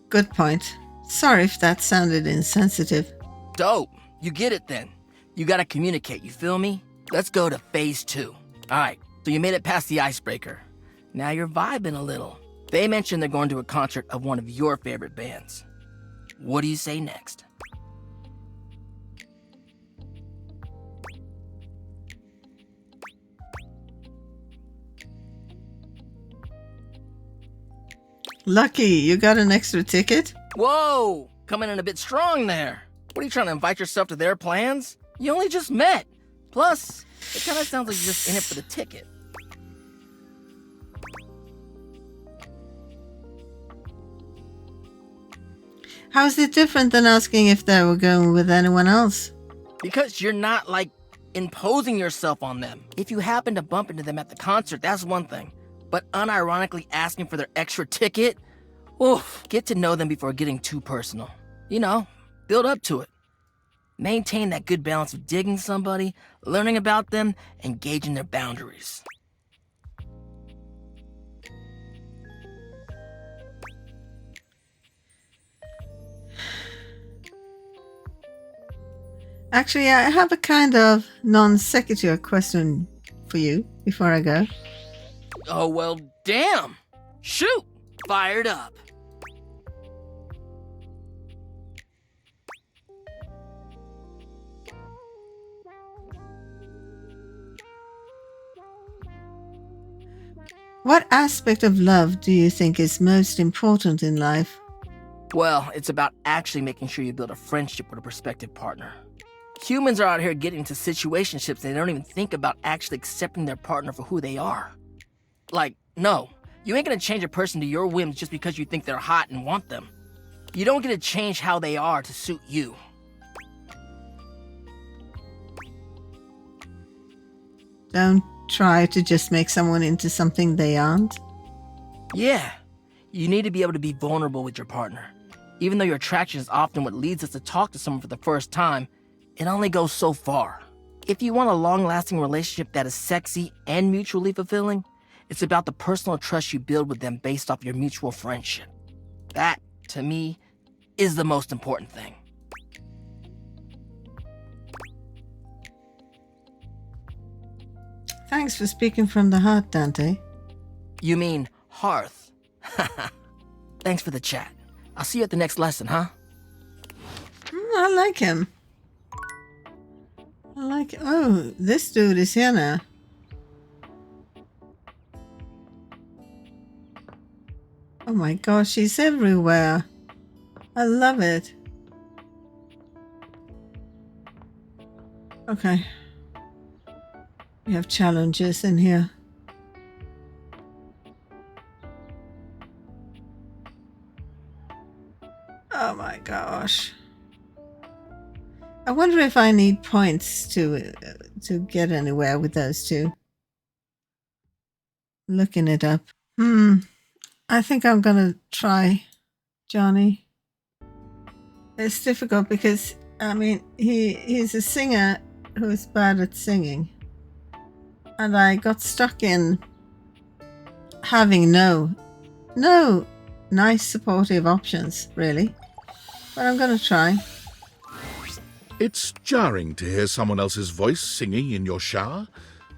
Good point. Sorry if that sounded insensitive. Dope. You get it then. You gotta communicate, you feel me? Let's go to phase 2. Alright, so you made it past the icebreaker. Now you're vibing a little. They mentioned they're going to a concert of one of your favorite bands. What do you say next? Lucky, you got an extra ticket? Whoa! Coming in a bit strong there. What are you trying to invite yourself to their plans? You only just met. Plus, it kind of sounds like you're just in it for the ticket. How is it different than asking if they were going with anyone else? Because you're not, like, imposing yourself on them. If you happen to bump into them at the concert, that's one thing. But unironically asking for their extra ticket? Oof, get to know them before getting too personal. You know, build up to it. Maintain that good balance of digging somebody, learning about them, and gauging their boundaries. Actually, I have a kind of non sequitur question for you before I go. Oh, well, damn! Shoot! Fired up. What aspect of love do you think is most important in life? Well, it's about actually making sure you build a friendship with a prospective partner. Humans are out here getting into situationships and they don't even think about actually accepting their partner for who they are. Like, no, you ain't gonna change a person to your whims just because you think they're hot and want them. You don't get to change how they are to suit you. Don't try to just make someone into something they aren't. Yeah, you need to be able to be vulnerable with your partner. Even though your attraction is often what leads us to talk to someone for the first time, it only goes so far. If you want a long-lasting relationship that is sexy and mutually fulfilling, it's about the personal trust you build with them based off your mutual friendship. That, to me, is the most important thing. Thanks for speaking from the heart, Dante. You mean hearth? Thanks for the chat. I'll see you at the next lesson, huh? I like him. Oh, this dude is here now. Oh my gosh, he's everywhere. I love it. Okay. We have challenges in here. Oh my gosh. I wonder if I need points to get anywhere with those two. Looking it up. I think I'm gonna try Johnny. It's difficult because, I mean, he's a singer who's bad at singing. And I got stuck in having no nice supportive options, really. But I'm gonna try. It's jarring to hear someone else's voice singing in your shower.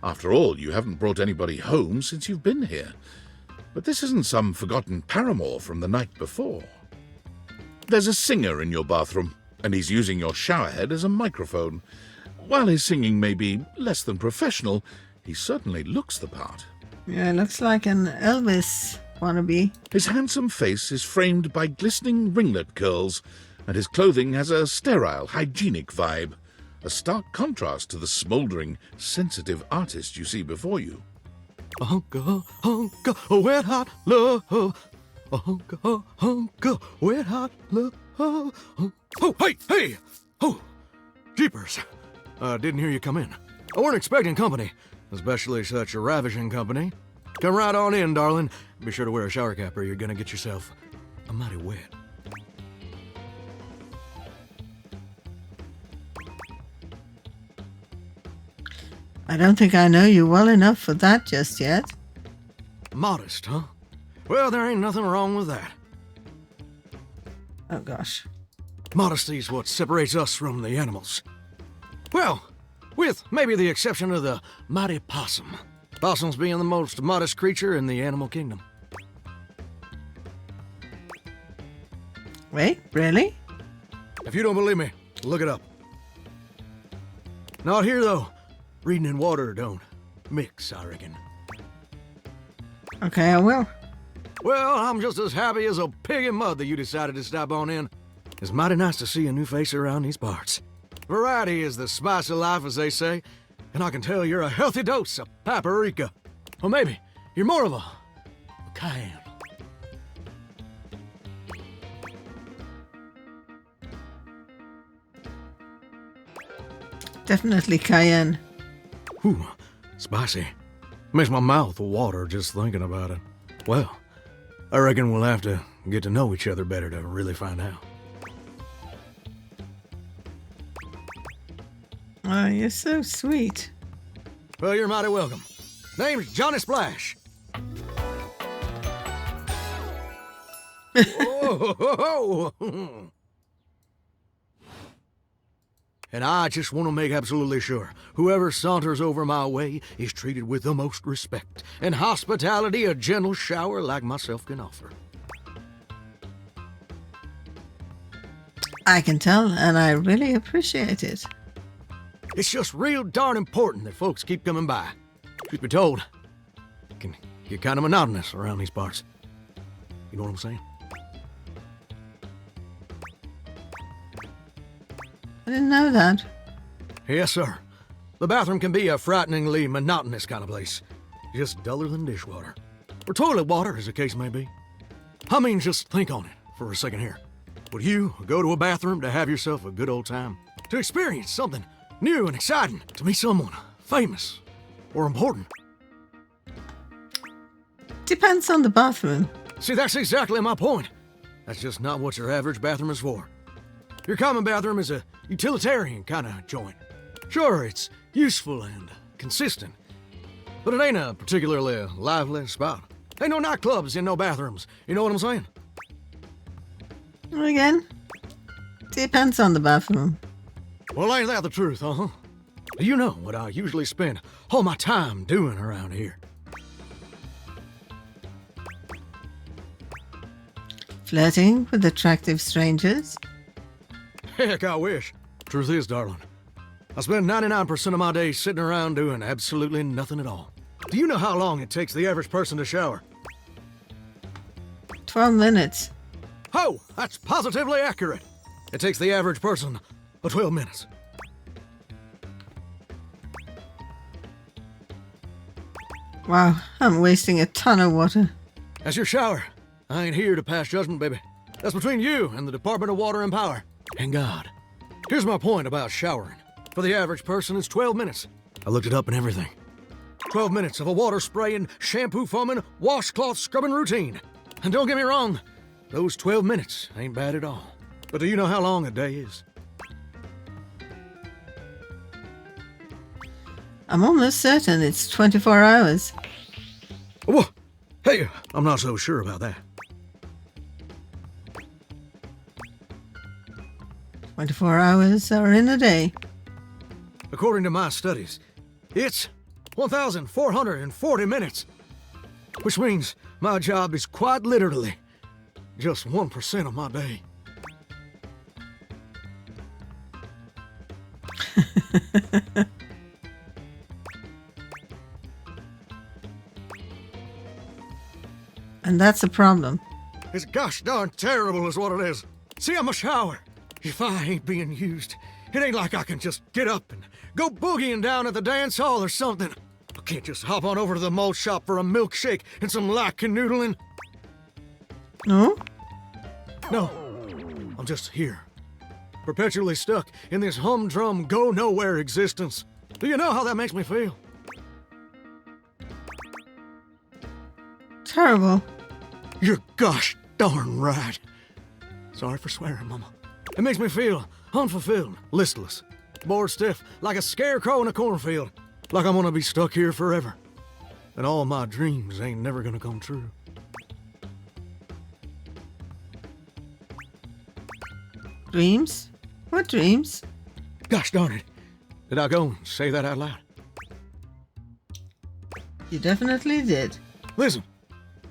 After all, you haven't brought anybody home since you've been here. But this isn't some forgotten paramour from the night before. There's a singer in your bathroom, and he's using your showerhead as a microphone. While his singing may be less than professional, he certainly looks the part. Yeah, looks like an Elvis wannabe. His handsome face is framed by glistening ringlet curls, and his clothing has a sterile, hygienic vibe, a stark contrast to the smouldering, sensitive artist you see before you. Hunka, hunka, wet hot love. Hunka, hunka, wet hot love. Oh, hey! Oh, jeepers. Didn't hear you come in. I weren't expecting company, especially such a ravishing company. Come right on in, darling. Be sure to wear a shower cap or you're gonna get yourself a mighty wet. I don't think I know you well enough for that just yet. Modest, huh? Well, there ain't nothing wrong with that. Oh gosh. Modesty's what separates us from the animals. Well, with maybe the exception of the mighty possum. Possums being the most modest creature in the animal kingdom. Wait, really? If you don't believe me, look it up. Not here, though. Reading in water don't mix, I reckon. Okay, I will. Well, I'm just as happy as a pig in mud that you decided to stop on in. It's mighty nice to see a new face around these parts. Variety is the spice of life, as they say, and I can tell you're a healthy dose of paprika. Or maybe you're more of a cayenne. Definitely cayenne. Ooh, spicy. Makes my mouth water just thinking about it. Well, I reckon we'll have to get to know each other better to really find out. Oh, you're so sweet. Well, you're mighty welcome. Name's Johnny Splash. Whoa. And I just want to make absolutely sure whoever saunters over my way is treated with the most respect and hospitality a gentle shower like myself can offer. I can tell, and I really appreciate it. It's just real darn important that folks keep coming by. Truth be told, it can get kind of monotonous around these parts. You know what I'm saying? I didn't know that. Yes, sir. The bathroom can be a frighteningly monotonous kind of place. Just duller than dishwater. Or toilet water, as the case may be. I mean, just think on it for a second here. Would you go to a bathroom to have yourself a good old time? To experience something new and exciting? To meet someone famous or important? Depends on the bathroom. See, that's exactly my point. That's just not what your average bathroom is for. Your common bathroom is a utilitarian kind of joint. Sure, it's useful and consistent, but it ain't a particularly lively spot. Ain't no nightclubs in no bathrooms. You know what I'm saying? Again, depends on the bathroom. Well, ain't that the truth, huh? You know what I usually spend all my time doing around here. Flirting with attractive strangers? Heck, I wish. Truth is, darling, I spend 99% of my day sitting around doing absolutely nothing at all. Do you know how long it takes the average person to shower? 12 minutes. Oh, that's positively accurate. It takes the average person 12 minutes. Wow, I'm wasting a ton of water. That's your shower. I ain't here to pass judgment, baby. That's between you and the Department of Water and Power. And God. Here's my point about showering. For the average person, it's 12 minutes. I looked it up and everything. 12 minutes of a water spraying, shampoo foaming, washcloth scrubbing routine. And don't get me wrong, those 12 minutes ain't bad at all. But do you know how long a day is? I'm almost certain it's 24 hours. Whoa. Hey, I'm not so sure about that. 24 hours are in a day. According to my studies, it's 1,440 minutes. Which means my job is quite literally just 1% of my day. And that's a problem. It's gosh darn terrible is what it is. See, I'm a shower. If I ain't being used, it ain't like I can just get up and go boogieing down at the dance hall or something. I can't just hop on over to the malt shop for a milkshake and some light canoodling. No? No, I'm just here. Perpetually stuck in this humdrum, go-nowhere existence. Do you know how that makes me feel? Terrible. You're gosh darn right. Sorry for swearing, Mama. It makes me feel unfulfilled, listless, bored stiff, like a scarecrow in a cornfield. Like I'm gonna be stuck here forever. And all my dreams ain't never gonna come true. Dreams? What dreams? Gosh darn it. Did I go and say that out loud? You definitely did. Listen,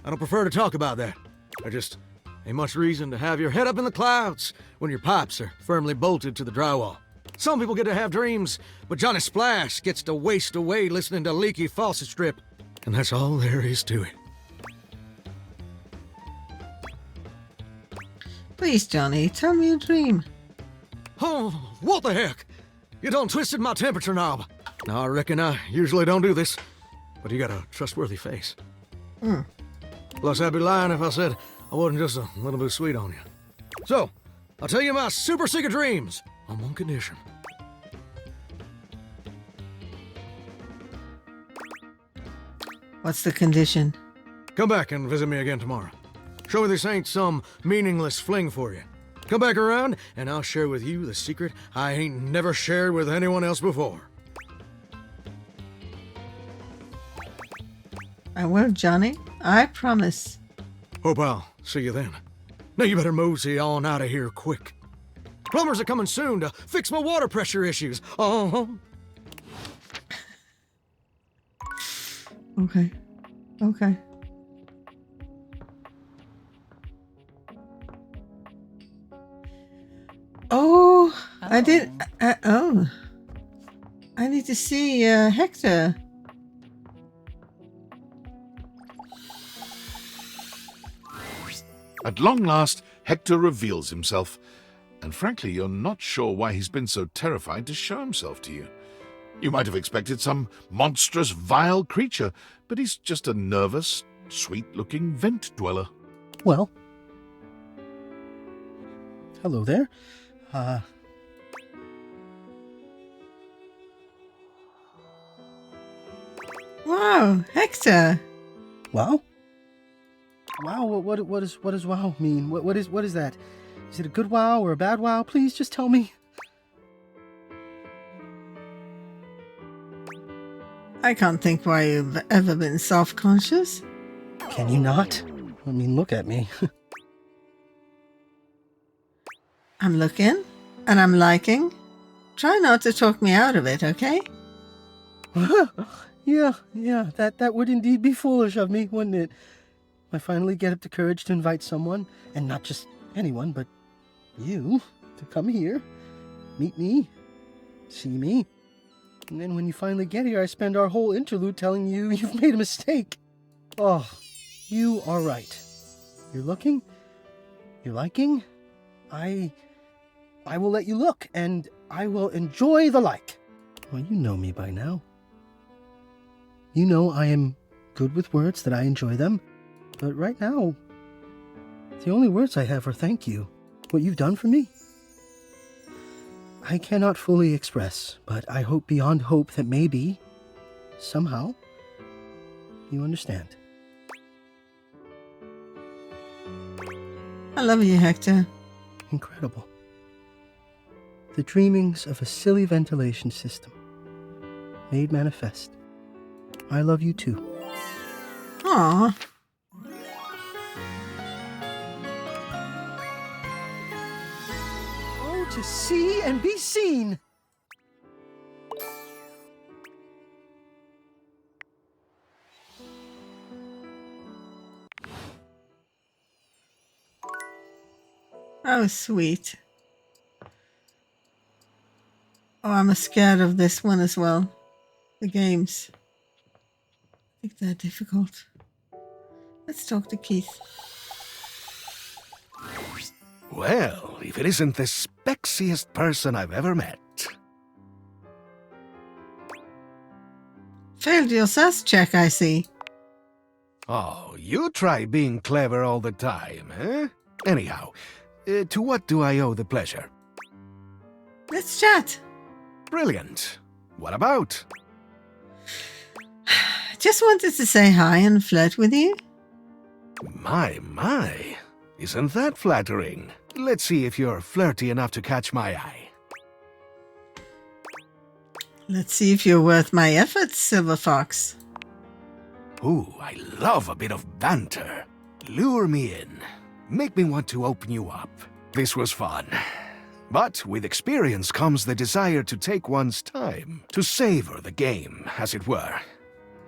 I don't prefer to talk about that. There just ain't much reason to have your head up in the clouds when your pipes are firmly bolted to the drywall. Some people get to have dreams, but Johnny Splash gets to waste away listening to leaky faucet strip. And that's all there is to it. Please, Johnny, tell me a dream. Oh, what the heck? You done twisted my temperature knob. Now, I reckon I usually don't do this, but you got a trustworthy face. Plus, I'd be lying if I said I wasn't just a little bit sweet on you. So, I'll tell you my super secret dreams on one condition. What's the condition? Come back and visit me again tomorrow. Show me this ain't some meaningless fling for you. Come back around, and I'll share with you the secret I ain't never shared with anyone else before. I will, Johnny. I promise. Hope I'll see you then. Now you better mosey on out of here quick. Plumbers are coming soon to fix my water pressure issues. Okay. Okay. Oh, I did. Oh. I need to see Hector. At long last, Hector reveals himself, and frankly, you're not sure why he's been so terrified to show himself to you. You might have expected some monstrous, vile creature, but he's just a nervous, sweet-looking vent dweller. Well, hello there. Wow, Hector. Wow? Wow, what does wow mean? What is that? Is it a good wow or a bad wow? Please just tell me. I can't think why you've ever been self-conscious. Can you not? I mean, look at me. I'm looking, and I'm liking. Try not to talk me out of it, okay? Yeah, that would indeed be foolish of me, wouldn't it? I finally get up the courage to invite someone, and not just anyone, but you, to come here, meet me, see me. And then when you finally get here, I spend our whole interlude telling you you've made a mistake. Oh, you are right. You're looking, you're liking. I will let you look, and I will enjoy the like. Well, you know me by now. You know I am good with words, that I enjoy them. But right now, the only words I have are thank you. What you've done for me, I cannot fully express, but I hope beyond hope that maybe, somehow, you understand. I love you, Hector. Incredible. The dreamings of a silly ventilation system, made manifest. I love you too. Aww. Oh, to see and be seen. Oh, sweet. Oh, I'm scared of this one as well. The games. I think they're difficult. Let's talk to Keith. Well, if it isn't the spexiest person I've ever met. Failed your SAS check, I see. Oh, you try being clever all the time, eh? Anyhow, to what do I owe the pleasure? Let's chat. Brilliant. What about? Just wanted to say hi and flirt with you. My. Isn't that flattering? Let's see if you're flirty enough to catch my eye. Let's see if you're worth my efforts, Silver Fox. Ooh, I love a bit of banter. Lure me in. Make me want to open you up. This was fun. But with experience comes the desire to take one's time, to savor the game, as it were.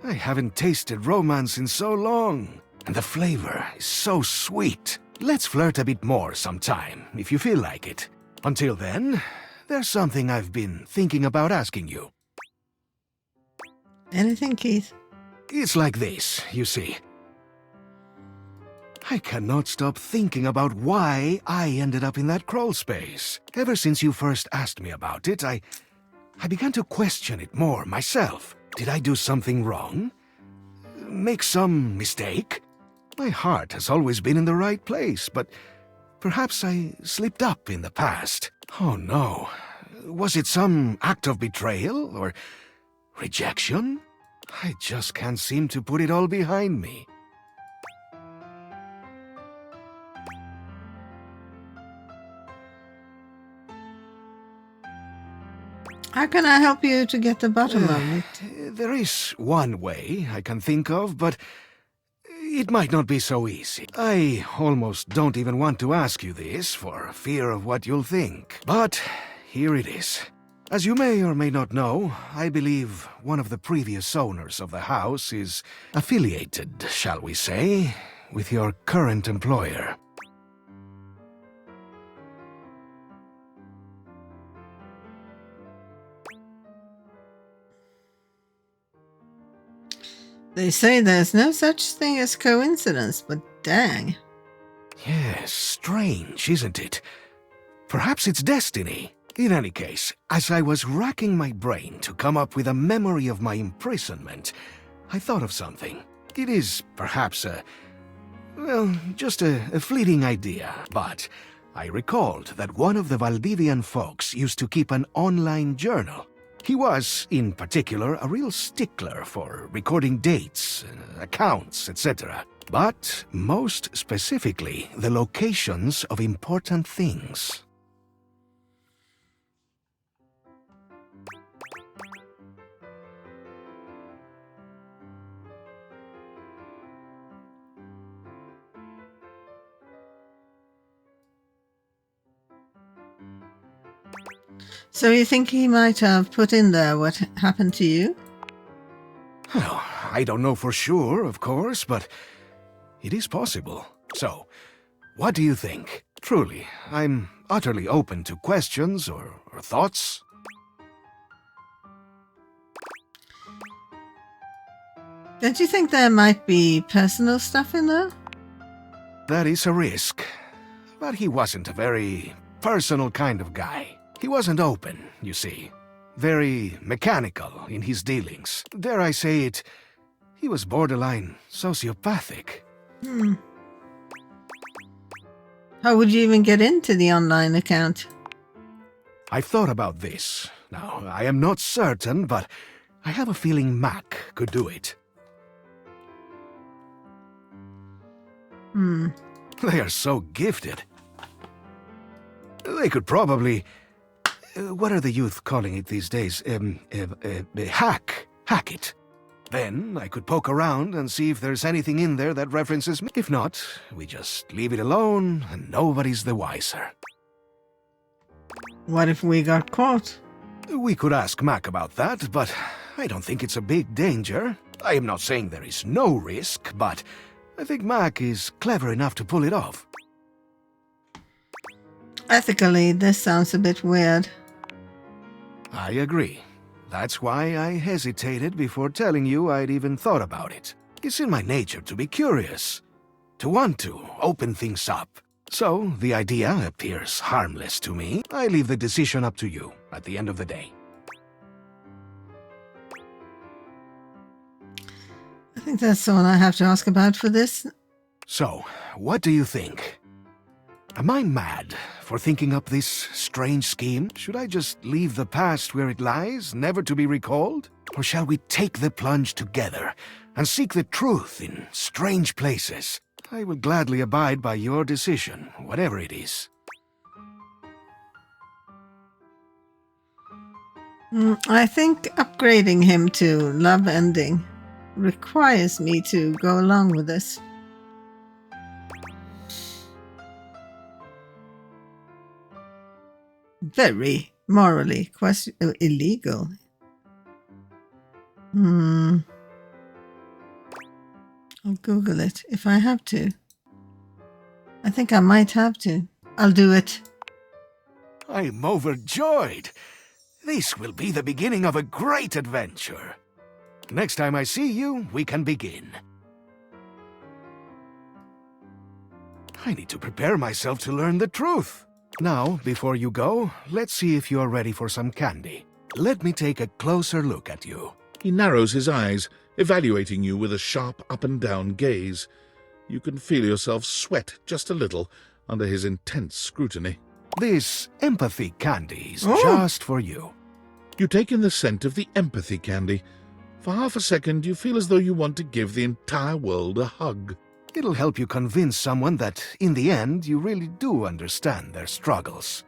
I haven't tasted romance in so long, and the flavor is so sweet. Let's flirt a bit more sometime, if you feel like it. Until then, there's something I've been thinking about asking you. Anything, Keith? It's like this, you see. I cannot stop thinking about why I ended up in that crawl space. Ever since you first asked me about it, I began to question it more myself. Did I do something wrong? Make some mistake? My heart has always been in the right place, but perhaps I slipped up in the past. Oh no. Was it some act of betrayal or rejection? I just can't seem to put it all behind me. How can I help you to get the bottom of it? There is one way I can think of, but it might not be so easy. I almost don't even want to ask you this for fear of what you'll think. But here it is. As you may or may not know, I believe one of the previous owners of the house is affiliated, shall we say, with your current employer. They say there's no such thing as coincidence, but dang. Yes, strange, isn't it? Perhaps it's destiny. In any case, as I was racking my brain to come up with a memory of my imprisonment, I thought of something. It is perhaps just a fleeting idea, but I recalled that one of the Valdivian folks used to keep an online journal. He was, in particular, a real stickler for recording dates, accounts, etc. But most specifically, the locations of important things. So you think he might have put in there what happened to you? Well, I don't know for sure, of course, but it is possible. So, what do you think? Truly, I'm utterly open to questions or thoughts. Don't you think there might be personal stuff in there? That is a risk. But he wasn't a very personal kind of guy. He wasn't open, you see. Very mechanical in his dealings. Dare I say it, he was borderline sociopathic. How would you even get into the online account? I've thought about this. Now, I am not certain, but I have a feeling Mac could do it. They are so gifted. They could probably... what are the youth calling it these days? Hack it. Then I could poke around and see if there's anything in there that references me. If not, we just leave it alone and nobody's the wiser. What if we got caught? We could ask Mac about that, but I don't think it's a big danger. I am not saying there is no risk, but I think Mac is clever enough to pull it off. Ethically, this sounds a bit weird. I agree. That's why I hesitated before telling you I'd even thought about it. It's in my nature to be curious, to want to open things up. So, the idea appears harmless to me. I leave the decision up to you at the end of the day. I think that's all I have to ask about for this. So, what do you think? Am I mad for thinking up this strange scheme? Should I just leave the past where it lies, never to be recalled? Or shall we take the plunge together and seek the truth in strange places? I will gladly abide by your decision, whatever it is. I think upgrading him to love ending requires me to go along with this. Very morally illegal. I'll Google it if I have to. I think I might have to. I'll do it. I'm overjoyed. This will be the beginning of a great adventure. Next time I see you, we can begin. I need to prepare myself to learn the truth. Now, before you go, let's see if you're ready for some candy. Let me take a closer look at you. He narrows his eyes, evaluating you with a sharp up-and-down gaze. You can feel yourself sweat just a little under his intense scrutiny. This empathy candy is just for you. You take in the scent of the empathy candy. For half a second, you feel as though you want to give the entire world a hug. It'll help you convince someone that, in the end, you really do understand their struggles.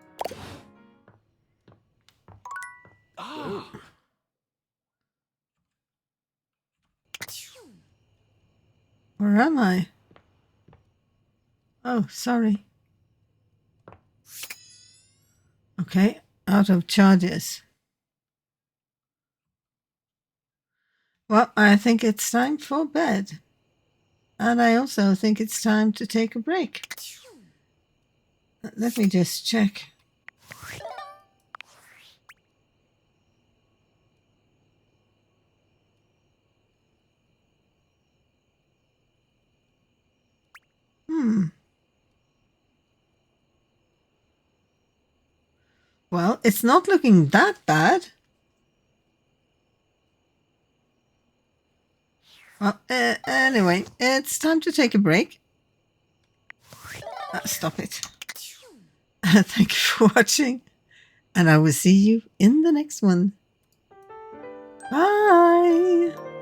Where am I? Oh, sorry. Okay, out of charges. Well, I think it's time for bed. And I also think it's time to take a break. Let me just check. Well, it's not looking that bad. Well, anyway, it's time to take a break. Stop it. Thank you for watching, and I will see you in the next one. Bye!